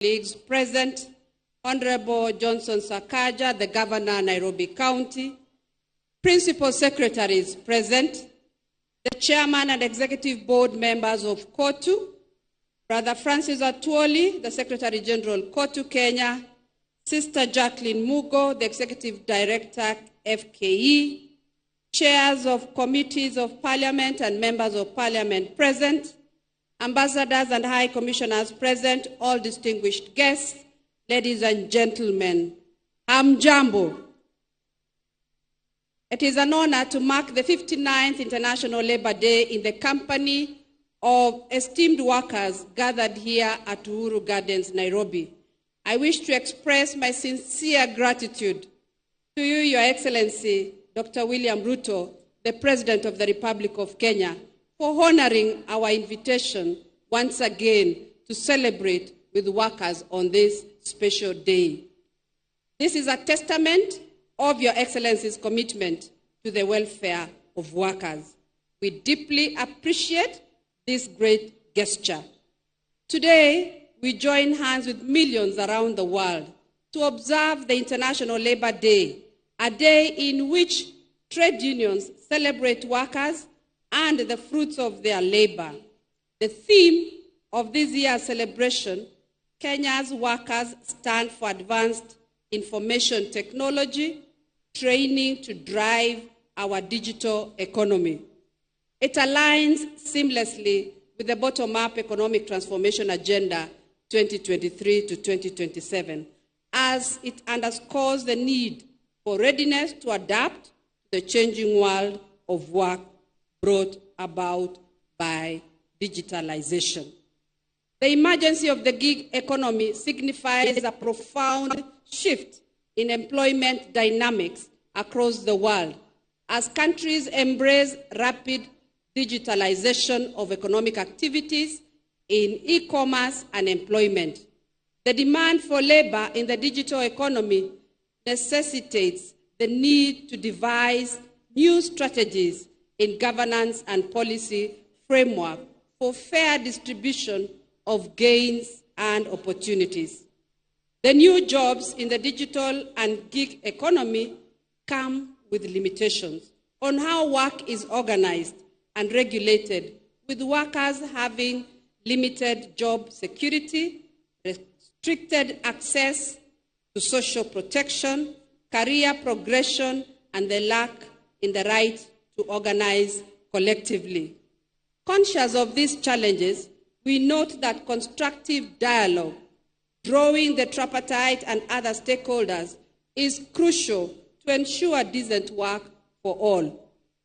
colleagues present, Honorable Johnson Sakaja, the Governor, Nairobi County, Principal Secretaries present, the Chairman and Executive Board members of KOTU, Brother Francis Atwoli, the Secretary General, KOTU Kenya, Sister Jacqueline Mugo, the Executive Director, FKE, Chairs of Committees of Parliament and Members of Parliament present, Ambassadors and High Commissioners present, all distinguished guests, ladies and gentlemen, Hamjambo. It is an honor to mark the 59th International Labour Day in the company of esteemed workers gathered here at Uhuru Gardens, Nairobi. I wish to express my sincere gratitude to you, Your Excellency, Dr. William Ruto, the President of the Republic of Kenya, for honoring our invitation once again to celebrate with workers on this special day. This is a testament of Your Excellency's commitment to the welfare of workers. We deeply appreciate this great gesture. Today, we join hands with millions around the world to observe the International Labour Day, a day in which trade unions celebrate workers and the fruits of their labor. The theme of this year's celebration, Kenya's workers stand for advanced information technology, training to drive our digital economy. It aligns seamlessly with the bottom-up economic transformation agenda 2023 to 2027, as it underscores the need for readiness to adapt to the changing world of work brought about by digitalization. The emergence of the gig economy signifies a profound shift in employment dynamics across the world as countries embrace rapid digitalization of economic activities in e-commerce and employment. The demand for labor in the digital economy necessitates the need to devise new strategies in governance and policy framework for fair distribution of gains and opportunities. The new jobs in the digital and gig economy come with limitations on how work is organized and regulated, with workers having limited job security, restricted access to social protection, career progression, and the lack in the right to organize collectively. Conscious of these challenges, we note that constructive dialogue, drawing the tripartite and other stakeholders, is crucial to ensure decent work for all.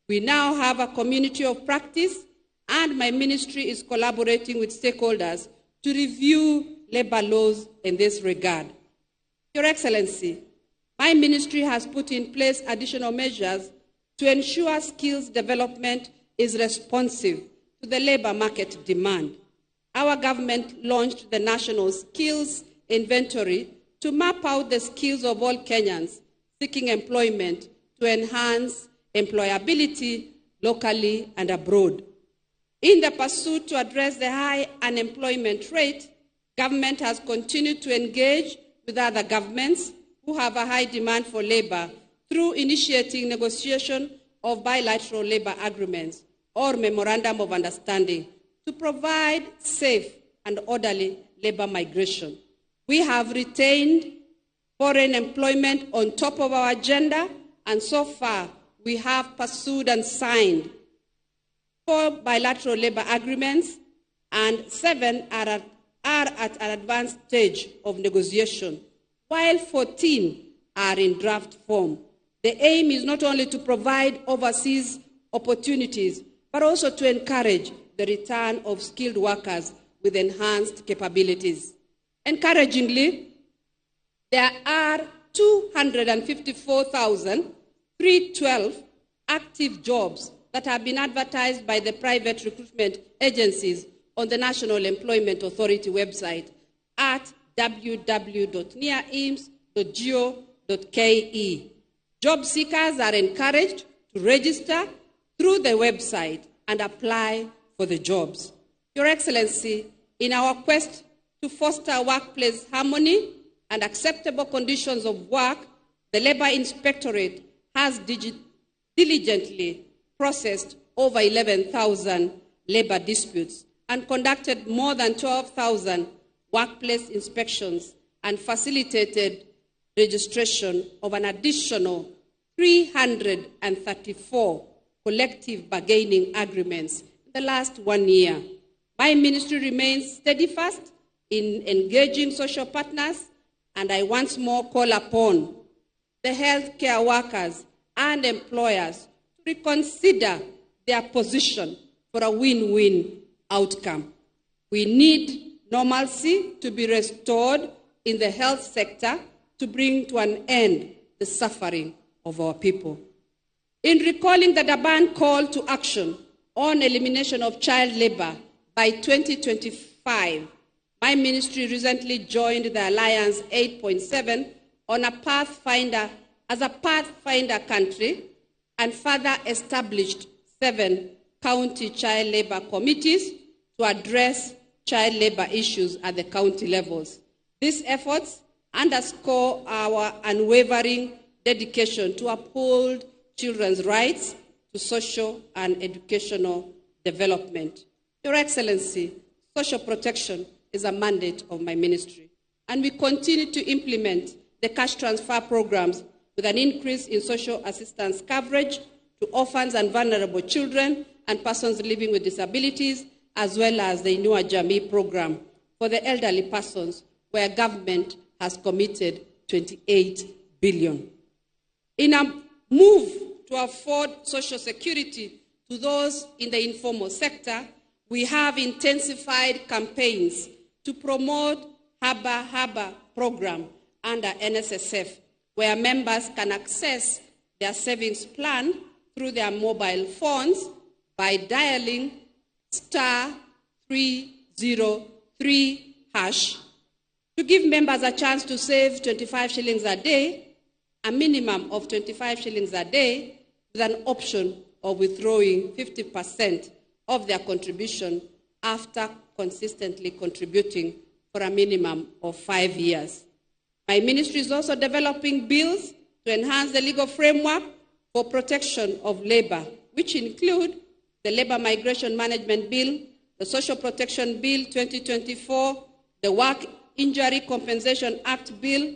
We now have a community of practice, and my ministry is collaborating with stakeholders to review labor laws in this regard. Your Excellency, my ministry has put in place additional measures to ensure skills development is responsive to the labor market demand. Our government launched the National Skills Inventory to map out the skills of all Kenyans seeking employment to enhance employability locally and abroad. In the pursuit to address the high unemployment rate, government has continued to engage with other governments who have a high demand for labor through initiating negotiation of bilateral labor agreements or memorandum of understanding to provide safe and orderly labor migration. We have retained foreign employment on top of our agenda, and so far we have pursued and signed 4 bilateral labor agreements, and 7 are at an advanced stage of negotiation, while 14 are in draft form. The aim is not only to provide overseas opportunities, but also to encourage the return of skilled workers with enhanced capabilities. Encouragingly, there are 254,312 active jobs that have been advertised by the private recruitment agencies on the National Employment Authority website at www.nearims.go.ke. Job seekers are encouraged to register through the website and apply for the jobs. Your Excellency, in our quest To foster workplace harmony and acceptable conditions of work, the Labor Inspectorate has diligently processed over 11,000 labor disputes and conducted more than 12,000 workplace inspections and facilitated registration of an additional 334 collective bargaining agreements in the last 1 year. My ministry remains steadfast in engaging social partners, and I once more call upon the healthcare workers and employers to reconsider their position for a win-win outcome. We need normalcy to be restored in the health sector to bring to an end the suffering of our people. In recalling the Durban call to action on elimination of child labor by 2025, my ministry recently joined the Alliance 8.7 on a pathfinder country and further established 7 county child labor committees to address child labor issues at the county levels. These efforts underscore our unwavering dedication to uphold children's rights to social and educational development. Your Excellency, social protection is a mandate of my ministry, and we continue to implement the cash transfer programs with an increase in social assistance coverage to orphans and vulnerable children and persons living with disabilities, as well as the Inua Jamii program for the elderly persons, where government has committed 28 billion. In a move to afford social security to those in the informal sector, we have intensified campaigns to promote Haba program under NSSF, where members can access their savings plan through their mobile phones by dialing *303# to give members a chance to save 25 shillings a day, a minimum of 25 shillings a day, with an option of withdrawing 50% of their contribution after consistently contributing for a minimum of 5 years. My ministry is also developing bills to enhance the legal framework for protection of labor, which include the Labor Migration Management Bill, the Social Protection Bill 2024, the Work Injury Compensation Act Bill,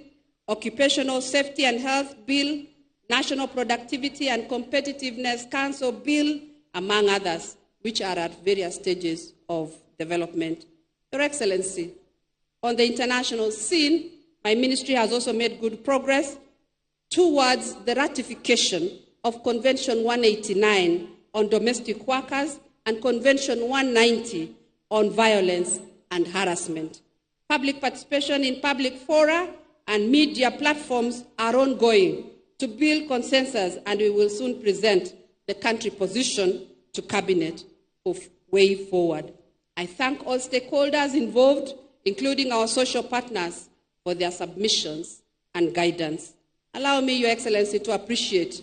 Occupational Safety and Health Bill, National Productivity and Competitiveness Council Bill, among others, which are at various stages of development. Your Excellency, on the international scene, my ministry has also made good progress towards the ratification of Convention 189 on domestic workers and Convention 190 on violence and harassment. Public participation in public fora and media platforms are ongoing to build consensus, and we will soon present the country position to Cabinet for way forward. I thank all stakeholders involved, including our social partners, for their submissions and guidance. Allow me, Your Excellency, to appreciate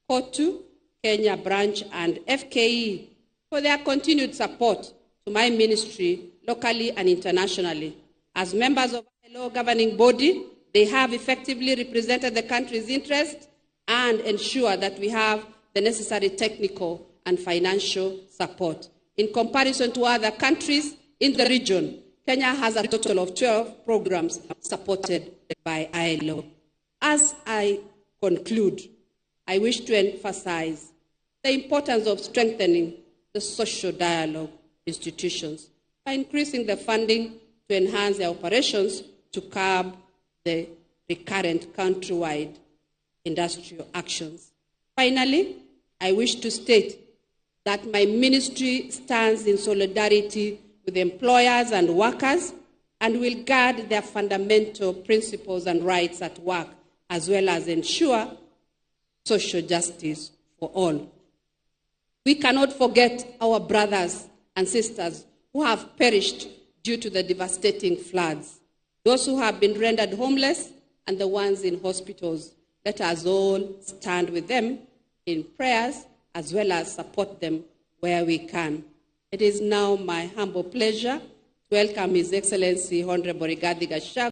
KOTU, Kenya Branch, and FKE for their continued support to my ministry locally and internationally. As members of a law governing body, they have effectively represented the country's interests and ensure that we have the necessary technical and financial support. In comparison to other countries in the region, Kenya has a total of 12 programs supported by ILO. As I conclude, I wish to emphasize the importance of strengthening the social dialogue institutions by increasing the funding to enhance their operations to curb the recurrent countrywide industrial actions. Finally, I wish to state that my ministry stands in solidarity with employers and workers and will guard their fundamental principles and rights at work, as well as ensure social justice for all. We cannot forget our brothers and sisters who have perished due to the devastating floods, those who have been rendered homeless, and the ones in hospitals. Let us all stand with them in prayers as well as support them where we can. It is now my humble pleasure to welcome His Excellency Honorable Rigathi Gachagua